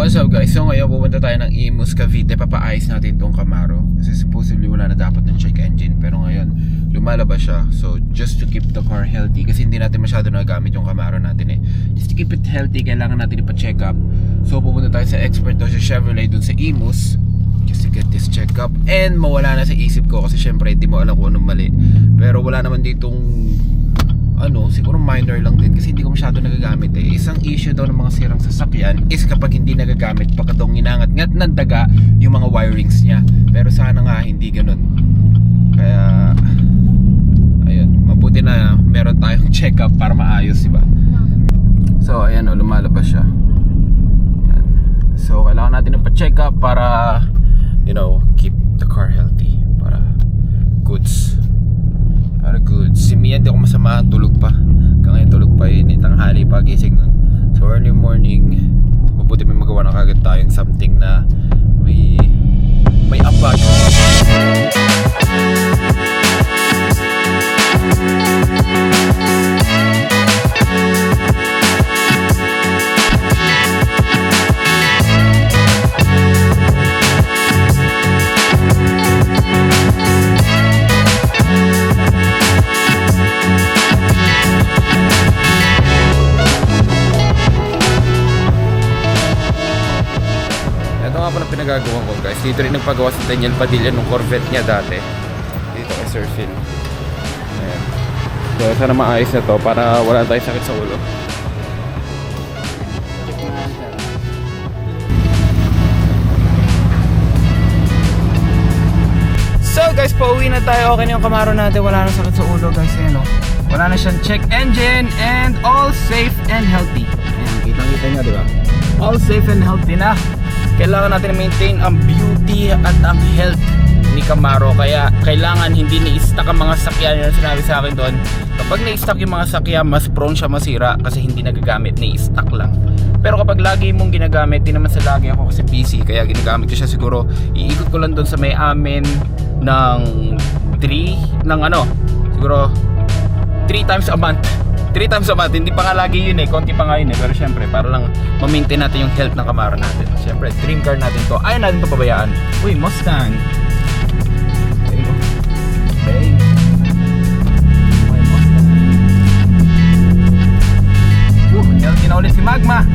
What's up guys? So ngayon pupunta tayo ng Imus, Cavite. Papaayos natin itong Camaro kasi supposedly wala na dapat ng check engine, pero ngayon lumalabas siya. So just to keep the car healthy, kasi hindi natin masyado nagamit yung Camaro natin eh. Just to keep it healthy, kailangan natin ipa-check up. So pupunta tayo sa expert daw sa Chevrolet dun sa Imus just to get this check up. And mawala na sa isip ko kasi syempre hindi mo alam kung anong mali. Pero wala naman ditong siguro minor lang din kasi hindi ko masyado nagagamit eh. Isang issue daw ng mga sirang sasakyan is kapag hindi nagagamit, baka daw inangat-ngat ng daga yung mga wirings niya. Pero sana nga hindi ganun. Kaya ayun, mabuti na meron tayong check up para maayos, diba? So ayan lumalabas siya. Ayan. So kailangan natin pa-check up para keep the car healthy, para goods. Para good. Si Mia hindi ako masama, tulog pa. Ngayon tulog pa yun, tanghali pa gising nun. So early morning, mabuti may magawa na kagad tayong something na may abag. Pinagagawa ko guys, dito rin nagpagawa si Daniel Padilla nung Corvette niya dati dito kay Sir Phil. Ayan. So sana maayos na to para wala tayong sakit sa ulo. So guys, pauwi na tayo. Okay na yung Camaro natin, wala na sakit sa ulo guys. Ayan, wala na siyang check engine and all safe and healthy. Ayan, kitang-kita nyo, diba? All safe and healthy na. Kailangan natin maintain ang beauty at ang health ni Camaro. Kaya kailangan hindi ni-stack ang mga sakyan. Yung sinabi sa akin doon, kapag ni-stack yung mga sakyan, mas prone siya masira kasi hindi nagagamit, ni-stack lang. Pero kapag lagi mong ginagamit, di naman sa lagi ako kasi busy, kaya ginagamit ko siya. Siguro iikot ko lang doon sa may amin ng siguro 3 times a month. 3 times a month, hindi pa nga lagi yun eh, konti pa nga yun eh. Pero syempre, para lang ma-maintain natin yung health ng Camaro natin. Syempre, dream car natin to. Ayaw natin to pabayaan. Uy, Mustang. Okay, no? Okay. Okay, Mustang. Healthy na ulit si Magma.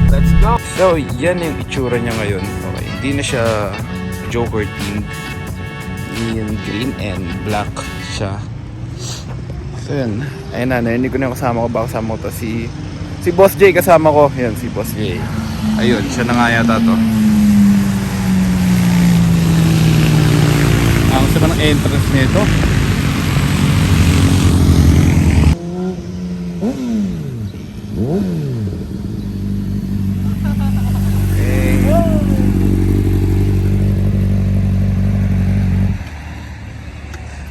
Let's go. So, yan yung itsura niya ngayon. Okay, hindi na siya Joker themed. Yung green and black siya. So yun, ayun na, hindi ko na yung kasama ko. Baka kasama ko to si Boss J, kasama ko. Yan, si Boss J. Ayun, siya na nga yata to. Ang sama ng entrance nito.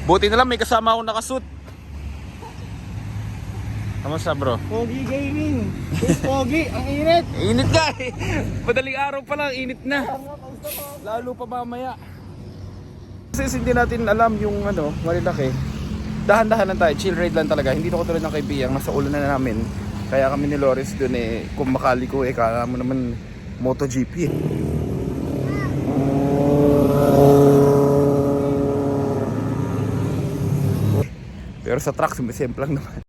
Buti na lang may kasama akong nakasuit. Kamusta bro? Pogi gaming. Pogi, ang init. Init ka eh. Madaling araw pa lang, init na. Lalo pa mamaya. Kasi hindi natin alam yung malalaki. Dahan-dahan lang tayo, chill ride lang talaga. Hindi ko tulad ng kaibigan, nasa ulo na namin. Kaya kami ni Loris dun eh, kung makali ko eh, kala mo naman MotoGP eh. Pero sa truck, sumisimple lang naman.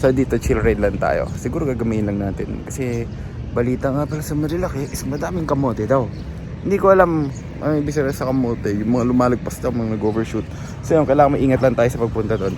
So dito chill ride lang tayo. Siguro gagamihin lang natin kasi balita nga pala sa Marilaki is madaming kamote daw. Hindi ko alam ang ibig sabihin sa kamote, yung mga lumalagpas daw, mga nag-overshoot. So yun, kailangan maingat lang tayo sa pagpunta doon.